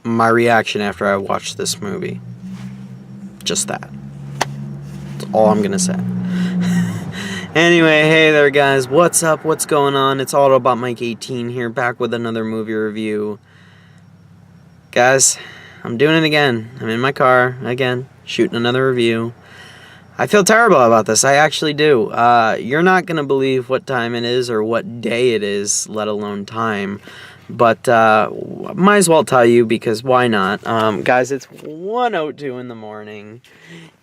my reaction after I watched this movie. Just that. That's all I'm gonna say. Anyway, hey there guys, what's up, what's going on? It's Autobot Mike 18 here, back with another movie review. Guys, I'm doing it again. I'm in my car, again, shooting another review. I feel terrible about this, I actually do. You're not gonna believe what time it is or what day it is, let alone time. But, might as well tell you, because why not? Guys, it's 1:02 in the morning.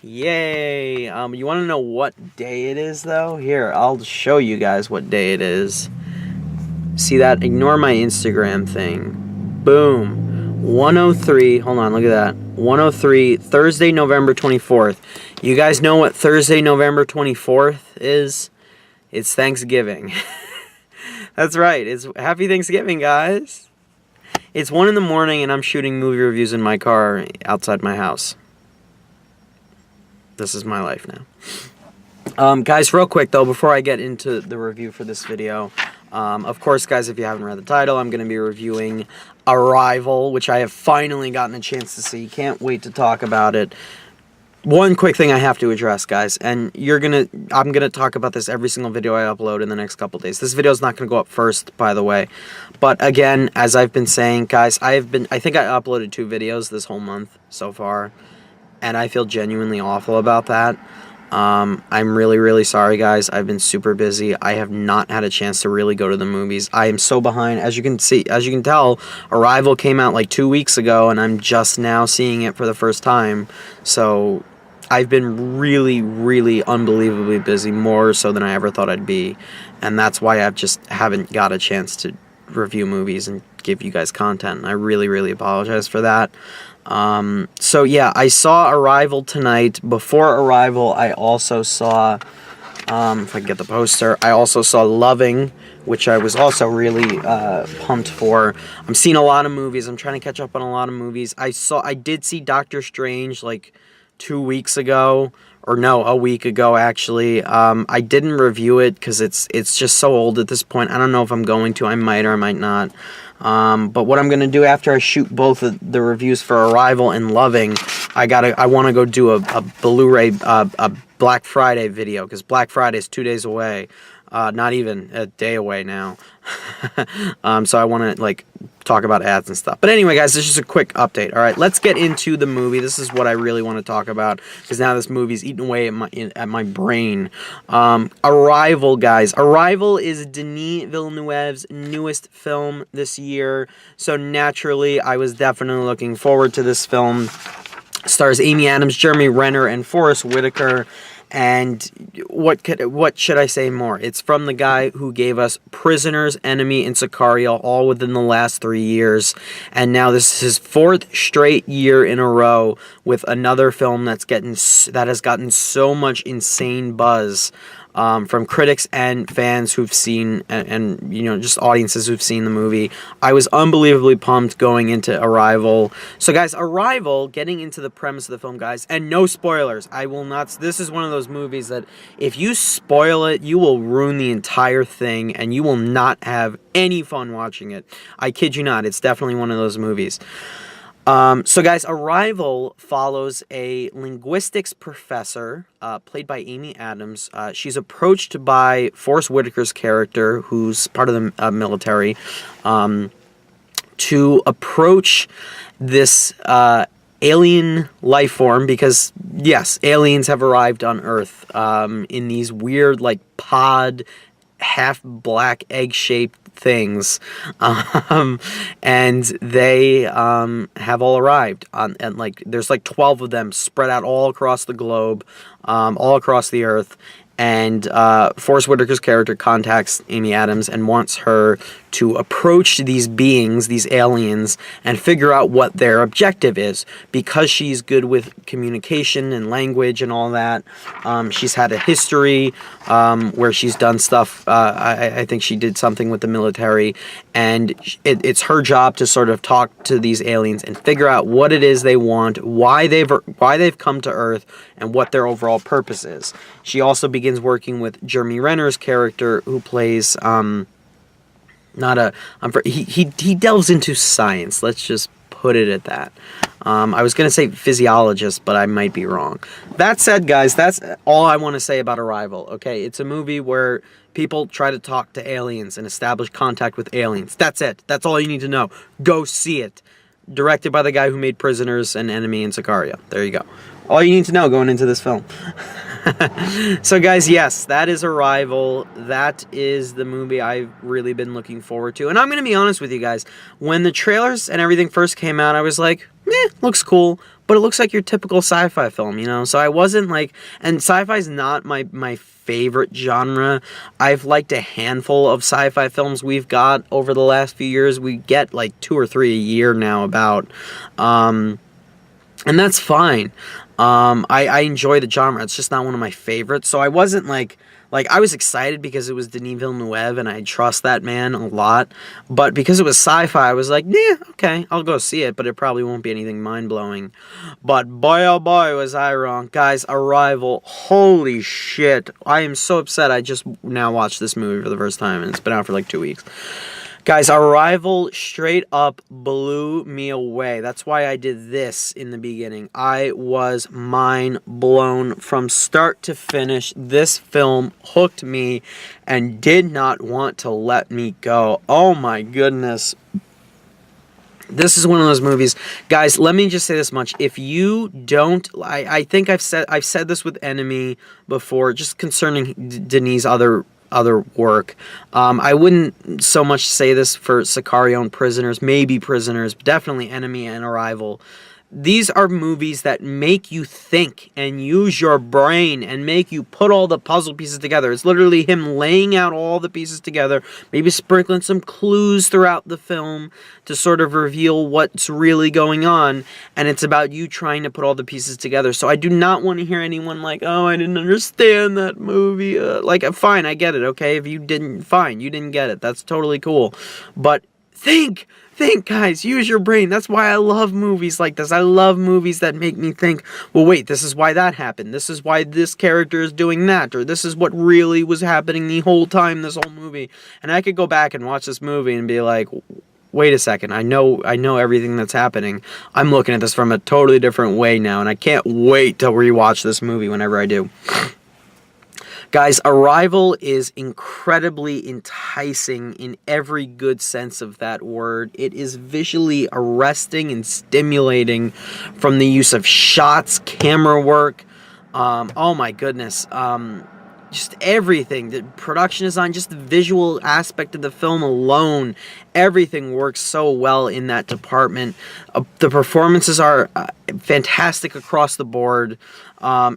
Yay! You want to know what day it is, though? Here, I'll show you guys what day it is. See that? Ignore my Instagram thing. Boom. 1:03. Hold on, look at that. 1:03, Thursday, November 24th. You guys know what Thursday, November 24th is? It's Thanksgiving. That's right. It's Happy Thanksgiving, guys. It's 1 in the morning, and I'm shooting movie reviews in my car outside my house. This is my life now. Guys, real quick, though, before I get into the review for this video, of course, guys, if you haven't read the title, I'm going to be reviewing Arrival, which I have finally gotten a chance to see. Can't wait to talk about it. One quick thing I have to address, guys, and I'm gonna talk about this every single video I upload in the next couple days. This video is not gonna go up first, by the way, but again, as I've been saying, guys, I think I uploaded 2 videos this whole month so far, and I feel genuinely awful about that. I'm really, really sorry, guys. I've been super busy. I have not had a chance to really go to the movies. I am so behind. As you can tell, Arrival came out like 2 weeks ago, and I'm just now seeing it for the first time. So I've been really, really unbelievably busy, more so than I ever thought I'd be. And that's why I just haven't got a chance to review movies and give you guys content. And I really, really apologize for that. So yeah, I saw Arrival tonight. Before Arrival, I also saw, if I can get the poster, I also saw Loving, which I was also really, pumped for. I'm seeing a lot of movies. I'm trying to catch up on a lot of movies. I did see Doctor Strange, like, 2 weeks ago, or no, a week ago, actually. I didn't review it, because it's just so old at this point. I don't know if I'm going to. I might or I might not. But what I'm going to do after I shoot both of the reviews for Arrival and Loving, I want to go do a Blu-ray, a Black Friday video, because Black Friday is 2 days away. Not even a day away now. So I want to, like, talk about ads and stuff. But anyway, guys, this is just a quick update. All right, let's get into the movie. This is what I really want to talk about, because now this movie's eating away at my brain. Arrival, guys. Arrival is Denis Villeneuve's newest film this year, so naturally, I was definitely looking forward to this film. Stars Amy Adams, Jeremy Renner, and Forest Whitaker. And what should I say more? It's from the guy who gave us Prisoners, Enemy, and Sicario all within the last 3 years. And now this is his 4th straight year in a row with another film that has gotten so much insane buzz from critics and fans who've seen, and you know, just audiences who've seen the movie. I was unbelievably pumped going into Arrival. So guys, Arrival, getting into the premise of the film, guys, and no spoilers. I will not. This is one of those movies that if you spoil it, you will ruin the entire thing, and you will not have any fun watching it. I kid you not. It's definitely one of those movies. So guys, Arrival follows a linguistics professor, played by Amy Adams. She's approached by Forest Whitaker's character, who's part of the military, to approach this alien life form, because yes, aliens have arrived on Earth in these weird, like, pod, half black egg-shaped things, and they have all arrived and like there's like 12 of them spread out all across the globe, all across the Earth. And Forest Whitaker's character contacts Amy Adams and wants her to approach these beings, these aliens, and figure out what their objective is. Because she's good with communication and language and all that, she's had a history where she's done stuff. I think she did something with the military, and it's her job to sort of talk to these aliens and figure out what it is they want, why they've come to Earth, and what their overall purpose is. She also begins working with Jeremy Renner's character, who plays he delves into science. Let's just put it at that. I was going to say physiologist, but I might be wrong. That said, guys, that's all I want to say about Arrival, okay? It's a movie where people try to talk to aliens and establish contact with aliens. That's it. That's all you need to know. Go see it. Directed by the guy who made Prisoners and Enemy and Sicario. There you go. All you need to know going into this film. So, guys, yes, that is Arrival. That is the movie I've really been looking forward to. And I'm going to be honest with you guys. When the trailers and everything first came out, I was like, looks cool. But it looks like your typical sci-fi film, you know? So I wasn't like... And sci-fi is not my favorite genre. I've liked a handful of sci-fi films we've got over the last few years. We get like 2 or 3 a year now about. And that's fine. I enjoy the genre. It's just not one of my favorites. So I wasn't like I was excited because it was Denis Villeneuve and I trust that man a lot. But because it was sci-fi, I was like, yeah, okay, I'll go see it. But it probably won't be anything mind-blowing. But boy, oh boy, was I wrong. Guys, Arrival, holy shit. I am so upset I just now watched this movie for the first time and it's been out for like 2 weeks. Guys, Arrival straight up blew me away. That's why I did this in the beginning. I was mind blown from start to finish. This film hooked me and did not want to let me go. Oh my goodness. This is one of those movies. Guys, let me just say this much. If you don't... I think I've said this with Enemy before, just concerning Denis' other work. I wouldn't so much say this for Sicario and Prisoners, maybe Prisoners, but definitely Enemy and Arrival. These are movies that make you think and use your brain and make you put all the puzzle pieces together. It's literally him laying out all the pieces together, maybe sprinkling some clues throughout the film to sort of reveal what's really going on, and it's about you trying to put all the pieces together. So I do not want to hear anyone like, oh, I didn't understand that movie. Fine, I get it, okay? If you didn't, fine, you didn't get it. That's totally cool. But think, guys, use your brain. That's why I love movies like this. I love movies that make me think, well, wait, this is why that happened. This is why this character is doing that. Or this is what really was happening the whole time, this whole movie. And I could go back and watch this movie and be like, wait a second, I know everything that's happening. I'm looking at this from a totally different way now, and I can't wait to rewatch this movie whenever I do. Guys, Arrival is incredibly enticing in every good sense of that word. It is visually arresting and stimulating from the use of shots, camera work. Oh my goodness. Just everything. The production design, just the visual aspect of the film alone. Everything works so well in that department. The performances are fantastic across the board.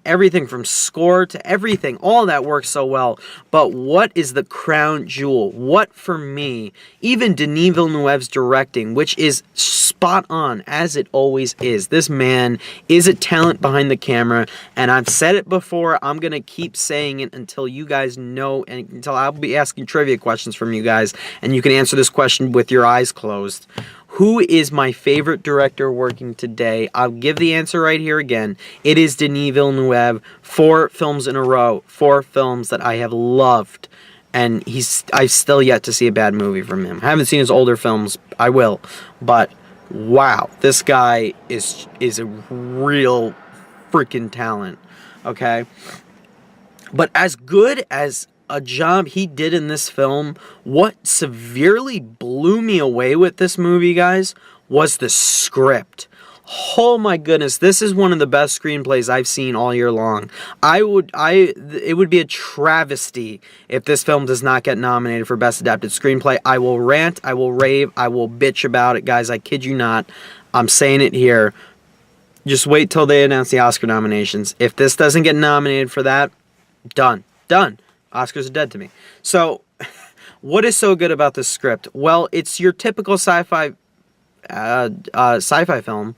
Everything from score to everything, all that works so well. But what is the crown jewel? What, for me, even Denis Villeneuve's directing, which is spot on, as it always is. This man is a talent behind the camera, and I've said it before. I'm going to keep saying it until you guys know, and until I'll be asking trivia questions from you guys, and you can answer this question with your eyes closed. Who is my favorite director working today? I'll give the answer right here again. It is Denis Villeneuve. 4 films in a row. 4 films that I have loved. And I've still yet to see a bad movie from him. I haven't seen his older films. I will. But, wow. This guy is a real freaking talent. Okay? But as good as a job he did in this film, what severely blew me away with this movie, guys, was the script. Oh my goodness, this is one of the best screenplays I've seen all year long. It would be a travesty if this film does not get nominated for Best Adapted Screenplay. I will rant, I will rave, I will bitch about it, guys. I kid you not. I'm saying it here. Just wait till they announce the Oscar nominations. If this doesn't get nominated for that, done. Oscars are dead to me. So, what is so good about this script? Well, it's your typical sci-fi film,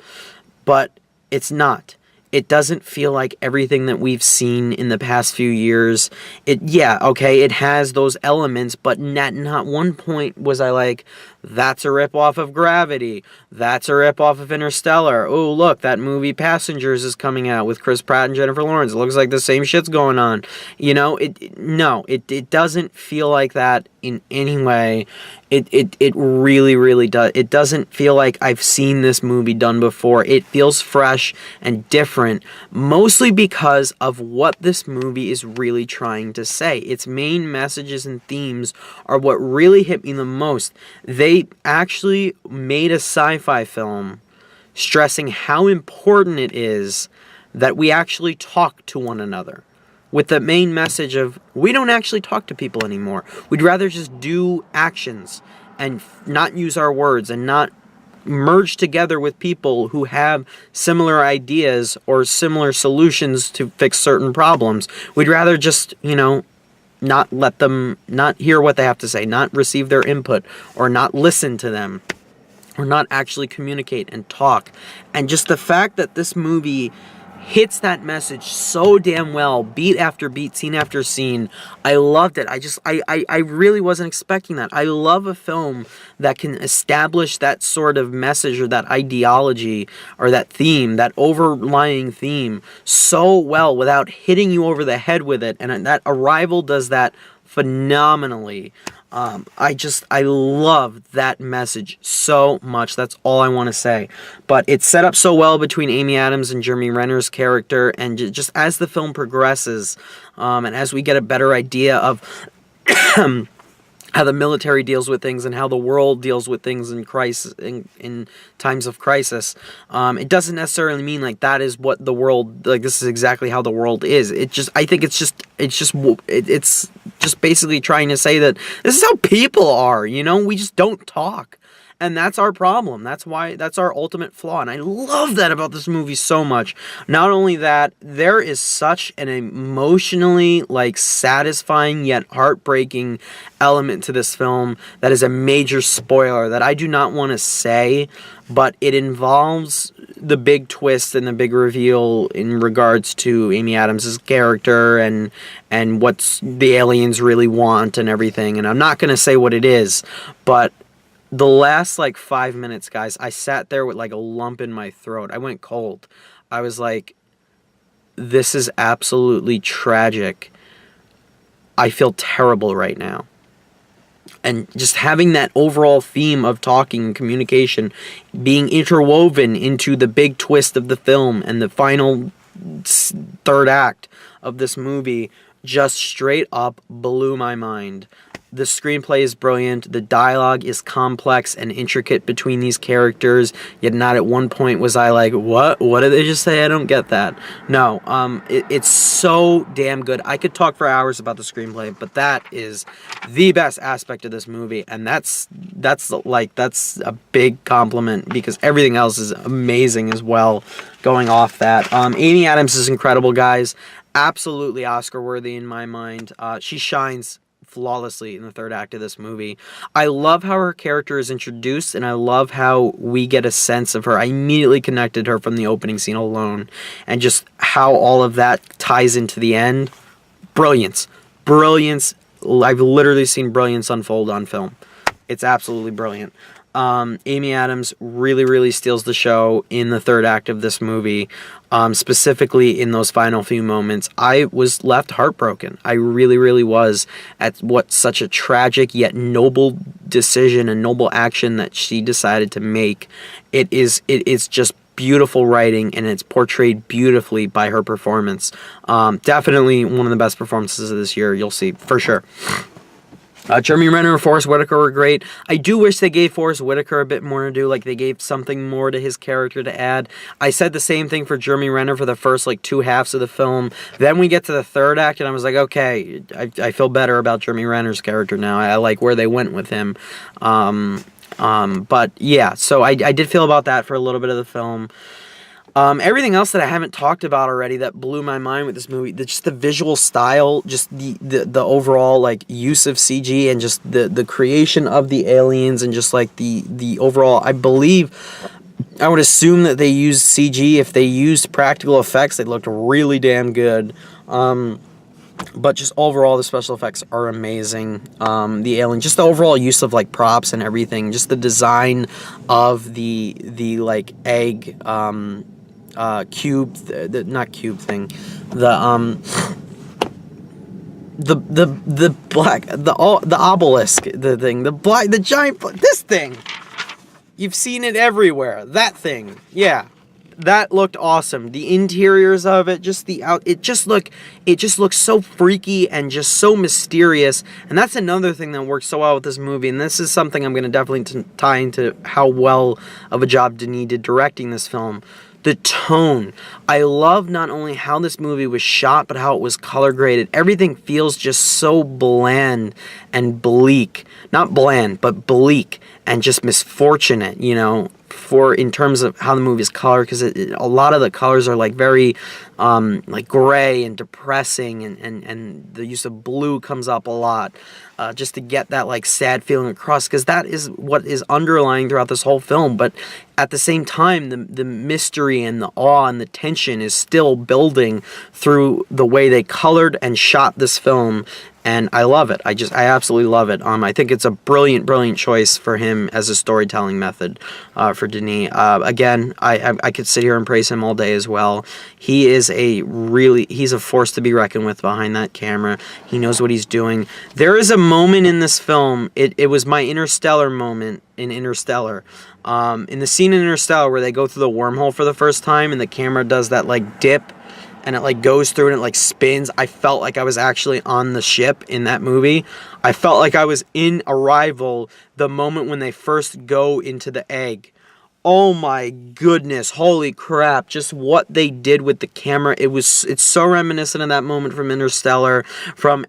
but it's not. It doesn't feel like everything that we've seen in the past few years. It has those elements, but not one point was I like, that's a ripoff of Gravity. That's a ripoff of Interstellar. Oh, look, that movie Passengers is coming out with Chris Pratt and Jennifer Lawrence. It looks like the same shit's going on. You know, it doesn't feel like that in any way. It really, really does. It doesn't feel like I've seen this movie done before. It feels fresh and different, mostly because of what this movie is really trying to say. Its main messages and themes are what really hit me the most. They actually made a sci-fi film stressing how important it is that we actually talk to one another, with the main message of we don't actually talk to people anymore. We'd rather just do actions and not use our words and not merge together with people who have similar ideas or similar solutions to fix certain problems. We'd rather just, not let them, not hear what they have to say, not receive their input, or not listen to them, or not actually communicate and talk. And just the fact that this movie hits that message so damn well, beat after beat, scene after scene. I loved it. I really wasn't expecting that. I love a film that can establish that sort of message or that ideology or that theme, that overlying theme so well without hitting you over the head with it. And that Arrival does that phenomenally. I love that message so much. That's all I want to say. But it's set up so well between Amy Adams and Jeremy Renner's character, and just as the film progresses, and as we get a better idea of how the military deals with things and how the world deals with things in crisis, in times of crisis, it doesn't necessarily mean like that is what the world, like this is exactly how the world is. I think it's just basically trying to say that this is how people are, we just don't talk. And that's our problem. That's our ultimate flaw. And I love that about this movie so much. Not only that, there is such an emotionally, satisfying yet heartbreaking element to this film that is a major spoiler that I do not want to say, but it involves the big twist and the big reveal in regards to Amy Adams' character and what the aliens really want and everything. And I'm not going to say what it is, but the last 5 minutes, guys, I sat there with a lump in my throat. I went cold. I was like, this is absolutely tragic. I feel terrible right now. And just having that overall theme of talking and communication being interwoven into the big twist of the film and the final third act of this movie just straight up blew my mind. The screenplay is brilliant. The dialogue is complex and intricate between these characters. Yet not at one point was I like, what? What did they just say? I don't get that. No, it's so damn good. I could talk for hours about the screenplay, but that is the best aspect of this movie, and that's a big compliment because everything else is amazing as well. Going off that, Amy Adams is incredible, guys. Absolutely Oscar worthy in my mind. She shines flawlessly in the third act of this movie. I love how her character is introduced, and I love how we get a sense of her. I immediately connected her from the opening scene alone, and just how all of that ties into the end. Brilliance. Brilliance. I've literally seen brilliance unfold on film. It's absolutely brilliant. Amy Adams really, really steals the show in the third act of this movie, specifically in those final few moments. I was left heartbroken. I really, really was at what such a tragic yet noble decision and noble action that she decided to make. It's just beautiful writing, and it's portrayed beautifully by her performance. Definitely one of the best performances of this year, you'll see, for sure. Jeremy Renner and Forest Whitaker were great. I do wish they gave Forest Whitaker a bit more to do, they gave something more to his character to add. I said the same thing for Jeremy Renner for the first, 2 halves of the film. Then we get to the third act, and I was like, okay, I feel better about Jeremy Renner's character now. I like where they went with him. But, yeah, so I did feel about that for a little bit of the film. Everything else that I haven't talked about already that blew my mind with this movie, just the visual style, just the overall use of CG, and just the creation of the aliens, and just the overall, I would assume that they used CG. If they used practical effects, they looked really damn good. But just overall, the special effects are amazing. The alien, just the overall use of props and everything, just the design of the egg cube, not cube thing, the the black, the obelisk, the giant, this thing. You've seen it everywhere. That thing. Yeah. That looked awesome. The interiors of it, just it just looks so freaky and just so mysterious. And that's another thing that works so well with this movie. And this is something I'm going to definitely tie into how well of a job Denis did directing this film. The tone. I love not only how this movie was shot, but how it was color graded. Everything feels just so bland and bleak. Not bland, but bleak and just misfortunate, you know, in terms of how the movie is colored, because a lot of the colors are like very like gray and depressing, and the use of blue comes up a lot, just to get that like sad feeling across, because that is what is underlying throughout this whole film. But at the same time, the mystery and the awe and the tension is still building through the way they colored and shot this film. And I love it. I absolutely love it. I think it's a brilliant choice for him as a storytelling method, for Denis. Again, I could sit here and praise him all day as well. He's a force to be reckoned with behind that camera. He knows what he's doing. There is a moment in this film, it was my Interstellar moment in Interstellar. In the scene in Interstellar where they go through the wormhole for the first time and the camera does that like dip, and it like goes through and it like spins. I felt like I was actually on the ship in that movie. I felt like I was in Arrival the moment when they first go into the egg. Oh my goodness, holy crap, just what they did with the camera. It's so reminiscent of that moment from Interstellar, from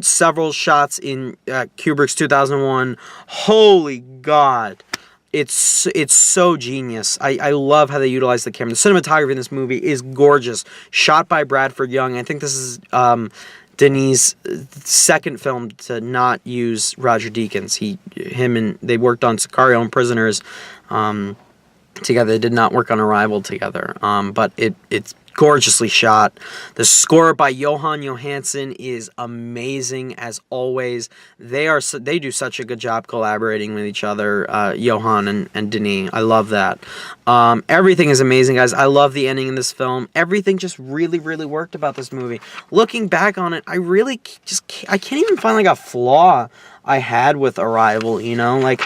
several shots in Kubrick's 2001. Holy God. It's so genius. I love how they utilize the camera. The cinematography in this movie is gorgeous. Shot by Bradford Young. I think this is Denis' second film to not use Roger Deakins. They worked on Sicario and Prisoners together. They did not work on Arrival together. But it's gorgeously shot. The score by Johan Johansson is amazing as always. They do such a good job collaborating with each other, Johan and Denis. I love that. Everything is amazing, guys. I love the ending in this film. Everything just really worked about this movie. Looking back on it, I can't even find like a flaw I had with Arrival, you know? Like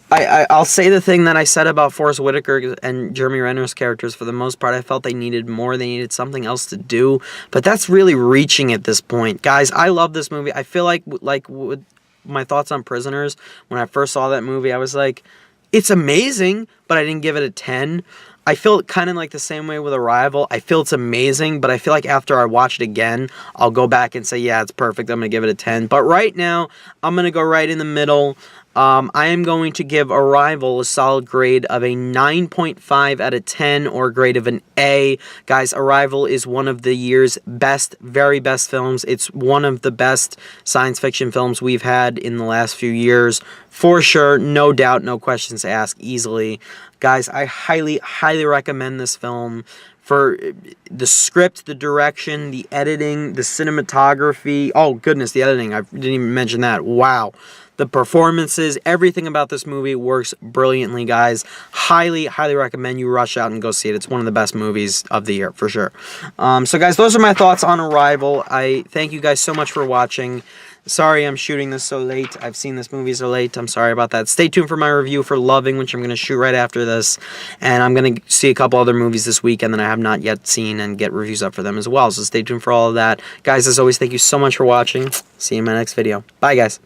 I'll say the thing that I said about Forrest Whitaker and Jeremy Renner's characters. For the most part, I felt they needed more. They needed something else to do. But that's really reaching at this point. Guys, I love this movie. I feel like with my thoughts on Prisoners, when I first saw that movie, I was like, it's amazing, but I didn't give it a 10. I feel kind of like the same way with Arrival. I feel it's amazing, but I feel like after I watch it again, I'll go back and say, yeah, it's perfect. I'm going to give it a 10. But right now, I'm going to go right in the middle. I am going to give Arrival a solid grade of a 9.5 out of 10, or a grade of an A. Guys, Arrival is one of the year's very best films. It's one of the best science fiction films we've had in the last few years. For sure, no doubt, no questions asked, easily. Guys, I highly recommend this film. For the script, the direction, the editing, the cinematography. Oh, goodness, the editing. I didn't even mention that. Wow. The performances, everything about this movie works brilliantly, guys. Highly recommend you rush out and go see it. It's one of the best movies of the year, for sure. So, guys, those are my thoughts on Arrival. I thank you guys so much for watching. Sorry I'm shooting this so late. I've seen this movie so late. I'm sorry about that. Stay tuned for my review for Loving, which I'm going to shoot right after this. And I'm going to see a couple other movies this weekend that I have not yet seen and get reviews up for them as well. So stay tuned for all of that. Guys, as always, thank you so much for watching. See you in my next video. Bye, guys.